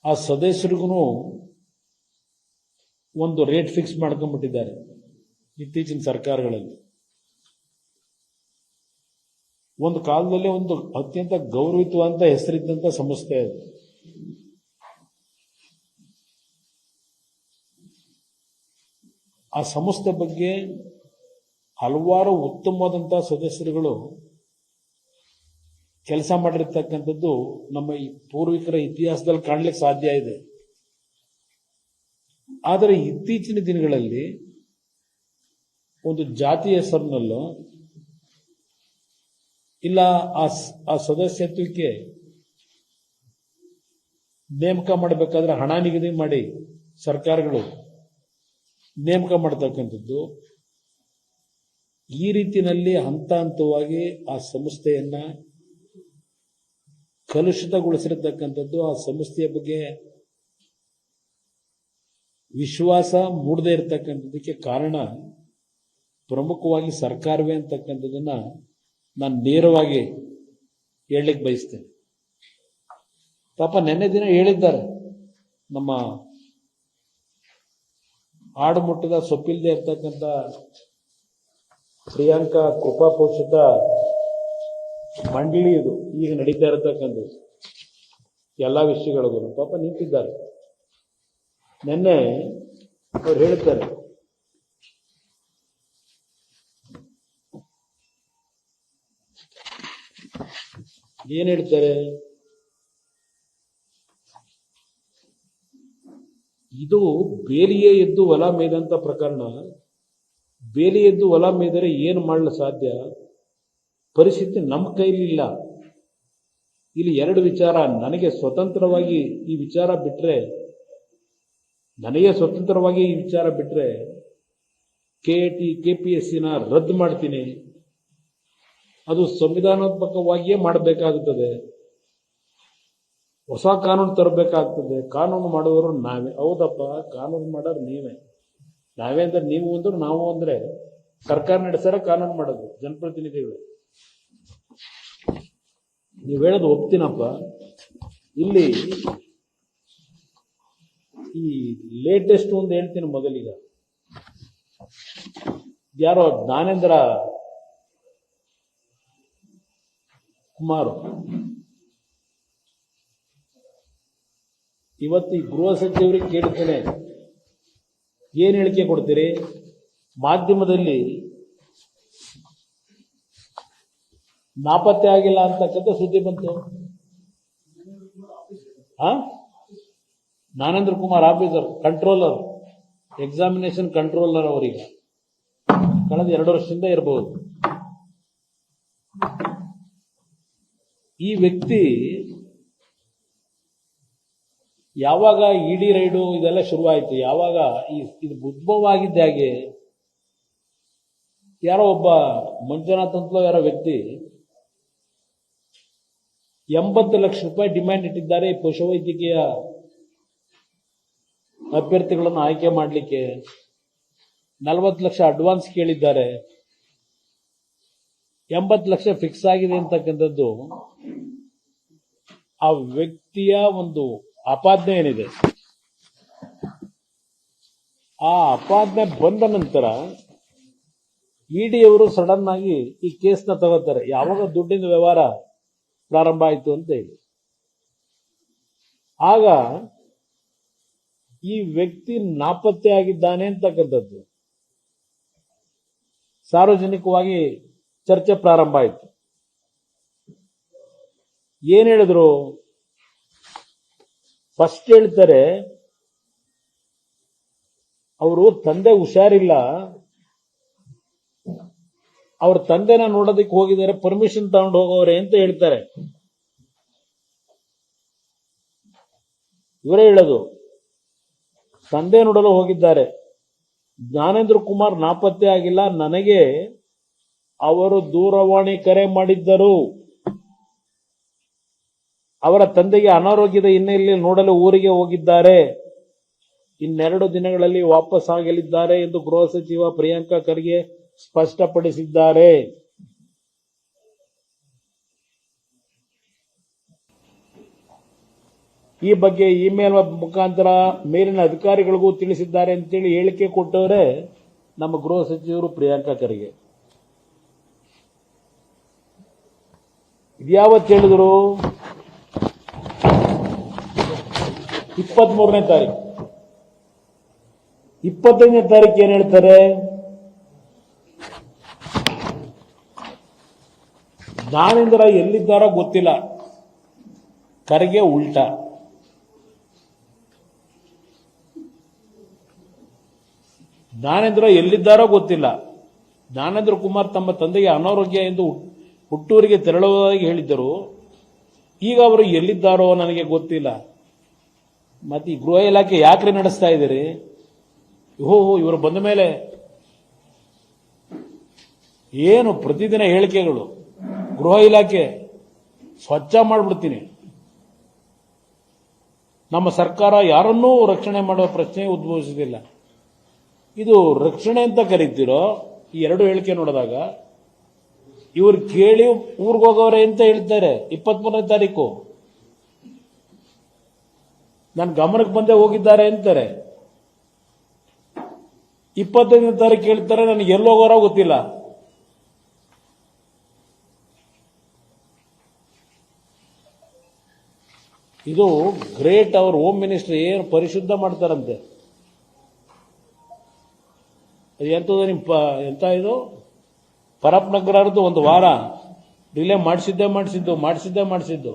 ಆ ಸದಸ್ಯರಿಗೂ ಒಂದು rate fix ಮಾಡ್ಕೊಂಡ್ಬಿಟ್ಟಿದ್ದಾರೆ ಇತ್ತೀಚಿನ ಸರ್ಕಾರಗಳಲ್ಲಿ. ಒಂದು ಕಾಲದಲ್ಲಿ ಒಂದು ಅತ್ಯಂತ ಗೌರವಿತವಾದಂತ ಹೆಸರಿದ್ದಂತ ಸಂಸ್ಥೆ ಅದು. ಆ ಸಂಸ್ಥೆ ಬಗ್ಗೆ ಹಲವಾರು ಉತ್ತಮವಾದಂತಹ ಸದಸ್ಯರುಗಳು ಕೆಲಸ ಮಾಡಿರ್ತಕ್ಕಂಥದ್ದು ನಮ್ಮ ಈ ಪೂರ್ವಿಕರ ಇತಿಹಾಸದಲ್ಲಿ ಕಾಣಲಿಕ್ಕೆ ಸಾಧ್ಯ ಇದೆ. ಆದರೆ ಇತ್ತೀಚಿನ ದಿನಗಳಲ್ಲಿ ಒಂದು ಜಾತಿ ಹೆಸರಿನಲ್ಲೋ ಇಲ್ಲ ಆ ಸದಸ್ಯತ್ವಕ್ಕೆ ನೇಮಕ ಮಾಡಬೇಕಾದ್ರೆ ಹಣ ನಿಗದಿ ಮಾಡಿ ಸರ್ಕಾರಗಳು ನೇಮಕ ಮಾಡತಕ್ಕಂಥದ್ದು, ಈ ರೀತಿಯಲ್ಲಿ ಹಂತ ಹಂತವಾಗಿ ಆ ಸಂಸ್ಥೆಯನ್ನ ಕಲುಷಿತಗೊಳಿಸಿರತಕ್ಕಂಥದ್ದು, ಆ ಸಂಸ್ಥೆಯ ಬಗ್ಗೆ ವಿಶ್ವಾಸ ಮೂಡದೇ ಇರತಕ್ಕಂಥದ್ದಕ್ಕೆ ಕಾರಣ ಪ್ರಮುಖವಾಗಿ ಸರ್ಕಾರವೇ ಅಂತಕ್ಕಂಥದ್ದನ್ನ ನಾನು ನೇರವಾಗಿ ಹೇಳಲಿಕ್ಕೆ ಬಯಸ್ತೇನೆ. ಪಾಪ ನೆನ್ನೆ ದಿನ ಹೇಳಿದ್ದಾರೆ, ನಮ್ಮ ಆಡು ಮುಟ್ಟದ ಸೊಪ್ಪಿಲ್ಲದೆ ಇರ್ತಕ್ಕಂಥ ಪ್ರಿಯಾಂಕಾ ಕೃಪಾ ಪೋಷಿತ ಮಂಡಳಿ ಇದು ಈಗ ನಡೀತಾ ಇರತಕ್ಕಂಥದ್ದು ಎಲ್ಲಾ ವಿಷಯಗಳಿಗೂ ಪಾಪ ನಿಂತಿದ್ದಾರೆ. ನಿನ್ನೆ ಅವ್ರು ಹೇಳ್ತಾರೆ, ಏನ್ ಹೇಳ್ತಾರೆ, ಇದು ಬೇಲಿಯೇ ಎದ್ದು ಹೊಲ ಮೇಯ್ದಂತ ಪ್ರಕರಣ. ಬೇಲಿ ಎದ್ದು ಹೊಲ ಮೇಯ್ದರೆ ಏನು ಮಾಡಲು ಸಾಧ್ಯ, ಪರಿಸ್ಥಿತಿ ನಮ್ಮ ಕೈಲಿಲ್ಲ. ಇಲ್ಲಿ ಎರಡು ವಿಚಾರ, ನನಗೆ ಸ್ವತಂತ್ರವಾಗಿ ಈ ವಿಚಾರ ಬಿಟ್ರೆ KPSC ರದ್ದು ಮಾಡ್ತೀನಿ, ಅದು ಸಂವಿಧಾನಾತ್ಮಕವಾಗಿಯೇ ಮಾಡಬೇಕಾಗುತ್ತದೆ, ಹೊಸ ಕಾನೂನು ತರಬೇಕಾಗ್ತದೆ. ಕಾನೂನು ಮಾಡುವವರು ನಾವೇ. ಹೌದಪ್ಪ, ಕಾನೂನು ಮಾಡೋರು ನೀವೇ. ನಾವೇ ಅಂದ್ರೆ ನೀವು ಅಂದ್ರೆ ನಾವು ಅಂದ್ರೆ ಸರ್ಕಾರ ನಡೆಸಾರ ಕಾನೂನು ಮಾಡೋದು ಜನಪ್ರತಿನಿಧಿಗಳು. ನೀವು ಹೇಳೋದು ಒಪ್ತೀನಪ್ಪ. ಇಲ್ಲಿ ಈ ಲೇಟೆಸ್ಟ್ ಒಂದು ಹೇಳ್ತೀನಿ ಮೊದಲಿಗ. ಯಾರೋ ಜ್ಞಾನೇಂದ್ರ ಕುಮಾರ್ ಇವತ್ತು ಈ ಗೃಹ ಸಚಿವರಿಗೆ ಕೇಳ್ತೇನೆ, ಏನ್ ಹೇಳಿಕೆ ಕೊಡ್ತೀರಿ? ಮಾಧ್ಯಮದಲ್ಲಿ ನಾಪತ್ತೆ ಆಗಿಲ್ಲ ಅಂತಕ್ಕಂಥ ಸುದ್ದಿ ಬಂತು. Jnanendra Kumar officer, controller, examination controller ಅವರಿಗೆ ಕಳೆದ 2 ವರ್ಷದಿಂದ ಇರಬಹುದು. ಈ ವ್ಯಕ್ತಿ ಯಾವಾಗ ಇಡಿ ರೈಡು ಇದೆಲ್ಲ ಶುರುವಾಯಿತು, ಯಾವಾಗ ಇದು ಉದ್ಭವ ಆಗಿದ್ದ ಹಾಗೆ ಯಾರೋ ಒಬ್ಬ ಮಂಜುನಾಥ್ ಅಂತಲೋ ಯಾರೋ ವ್ಯಕ್ತಿ 80 ಲಕ್ಷ ರೂಪಾಯಿ ಡಿಮ್ಯಾಂಡ್ ಇಟ್ಟಿದ್ದಾರೆ ಈ ಪಶುವೈದ್ಯಕೀಯ ಅಭ್ಯರ್ಥಿಗಳನ್ನು ಆಯ್ಕೆ ಮಾಡಲಿಕ್ಕೆ. 40 ಲಕ್ಷ ಅಡ್ವಾನ್ಸ್ ಕೇಳಿದ್ದಾರೆ, 80 ಲಕ್ಷ ಫಿಕ್ಸ್ ಆಗಿದೆ ಅಂತಕ್ಕಂಥದ್ದು ಆ ವ್ಯಕ್ತಿಯ ಒಂದು ಆಪಾದನೆ ಏನಿದೆ. ಆ ಆಪಾದನೆ ಬಂದ ನಂತರ ಇಡಿಯವರು ಸಡನ್ ಆಗಿ ಈ ಕೇಸ್ನ ತಗೋತಾರೆ. ಯಾವಾಗ ದುಡ್ಡಿನ ವ್ಯವಹಾರ ಪ್ರಾರಂಭ ಆಯಿತು ಅಂತ ಹೇಳಿ, ಆಗ ಈ ವ್ಯಕ್ತಿ ನಾಪತ್ತೆ ಆಗಿದ್ದಾನೆ ಅಂತಕ್ಕಂಥದ್ದು ಸಾರ್ವಜನಿಕವಾಗಿ ಚರ್ಚೆ ಪ್ರಾರಂಭ ಆಯಿತು. ಏನ್ ಹೇಳಿದ್ರು? ಫಸ್ಟ್ ಹೇಳ್ತಾರೆ, ಅವರು ತಂದೆ ಹುಷಾರಿಲ್ಲ, ಅವ್ರ ತಂದೆನ ನೋಡೋದಕ್ಕೆ ಹೋಗಿದ್ದಾರೆ, ಪರ್ಮಿಷನ್ ತಗೊಂಡು ಹೋಗೋರೆ ಅಂತ ಹೇಳ್ತಾರೆ. ಇವರೇ ಹೇಳೋದು, ತಂದೆ ನೋಡಲು ಹೋಗಿದ್ದಾರೆ. ಜ್ಞಾನೇಂದ್ರ ಕುಮಾರ್ ನಾಪತ್ತೆ ಆಗಿಲ್ಲ, ನನಗೆ ಅವರು ದೂರವಾಣಿ ಕರೆ ಮಾಡಿದ್ದರು. ಅವರ ತಂದೆಗೆ ಅನಾರೋಗ್ಯದ ಹಿನ್ನೆಲೆಯಲ್ಲಿ ನೋಡಲು ಊರಿಗೆ ಹೋಗಿದ್ದಾರೆ, 2 ದಿನಗಳಲ್ಲಿ ವಾಪಸ್ ಆಗಲಿದ್ದಾರೆ ಎಂದು ಗೃಹ ಸಚಿವ ಪ್ರಿಯಾಂಕಾ ಖರ್ಗೆ ಸ್ಪಷ್ಟಪಡಿಸಿದ್ದಾರೆ. ಈ ಬಗ್ಗೆ ಇಮೇಲ್ ಮುಖಾಂತರ ಮೇಲಿನ ಅಧಿಕಾರಿಗಳಿಗೂ ತಿಳಿಸಿದ್ದಾರೆ ಅಂತೇಳಿ ಹೇಳಿಕೆ ಕೊಟ್ಟವರೇ ನಮ್ಮ ಗೃಹ ಸಚಿವರು ಪ್ರಿಯಾಂಕಾ ಖರ್ಗೆ. ಇದ್ಯಾವತ್ತು ಹೇಳಿದ್ರು? 23ನೇ ತಾರೀಕು. 25ನೇ ತಾರೀಕು ಏನ್ ಹೇಳ್ತಾರೆ? ಜ್ಞಾನೇಂದ್ರ ಎಲ್ಲಿದ್ದಾರೋ ಗೊತ್ತಿಲ್ಲ, ಖರ್ಗೆ ಉಲ್ಟಾ. ಜ್ಞಾನೇಂದ್ರ ಎಲ್ಲಿದ್ದಾರೋ ಗೊತ್ತಿಲ್ಲ. ಜ್ಞಾನೇಂದ್ರ ಕುಮಾರ್ ತಮ್ಮ ತಂದೆಗೆ ಅನಾರೋಗ್ಯ ಎಂದು ಹುಟ್ಟೂರಿಗೆ ತೆರಳುವುದಾಗಿ ಹೇಳಿದ್ದರು. ಈಗ ಅವರು ಎಲ್ಲಿದ್ದಾರೋ ನನಗೆ ಗೊತ್ತಿಲ್ಲ. ಮತ್ತೆ ಈ ಗೃಹ ಇಲಾಖೆ ಯಾಕ್ರೆ ನಡೆಸ್ತಾ ಇದ್ದೀರಿ? ಇವರು ಬಂದ ಮೇಲೆ ಏನು ಪ್ರತಿದಿನ ಹೇಳಿಕೆಗಳು? ಗೃಹ ಇಲಾಖೆ ಸ್ವಚ್ಛ ಮಾಡಿಬಿಡ್ತೀನಿ, ನಮ್ಮ ಸರ್ಕಾರ ಯಾರನ್ನೂ ರಕ್ಷಣೆ ಮಾಡುವ ಪ್ರಶ್ನೆ ಉದ್ಭವಿಸುವುದಿಲ್ಲ. ಇದು ರಕ್ಷಣೆ ಅಂತ ಕರೀತಿರೋ? ಈ ಎರಡು ಹೇಳಿಕೆ ನೋಡಿದಾಗ ಇವರು ಕೇಳಿ ಊರಿಗೋಗವ್ರೆ ಅಂತ ಹೇಳ್ತಾರೆ. 23ನೇ ತಾರೀಕು ನನ್ನ ಗಮನಕ್ಕೆ ಬಂದೇ ಹೋಗಿದ್ದಾರೆ ಅಂತಾರೆ. 25ನೇ ತಾರೀಕು ಹೇಳ್ತಾರೆ ನನಗೆ ಎಲ್ಲೋಗೋರೋ ಗೊತ್ತಿಲ್ಲ. ಇದು ಗ್ರೇಟ್. ಅವ್ರ ಹೋಮ್ ಮಿನಿಸ್ಟ್ರಿ ಏನು ಪರಿಶುದ್ಧ ಮಾಡ್ತಾರಂತೆ. ಎಂತ ಇದು ಪರಪ್ನಗರದ್ದು ಒಂದು ವಾರ ಡಿಲೇ ಮಾಡಿಸಿದ್ದು.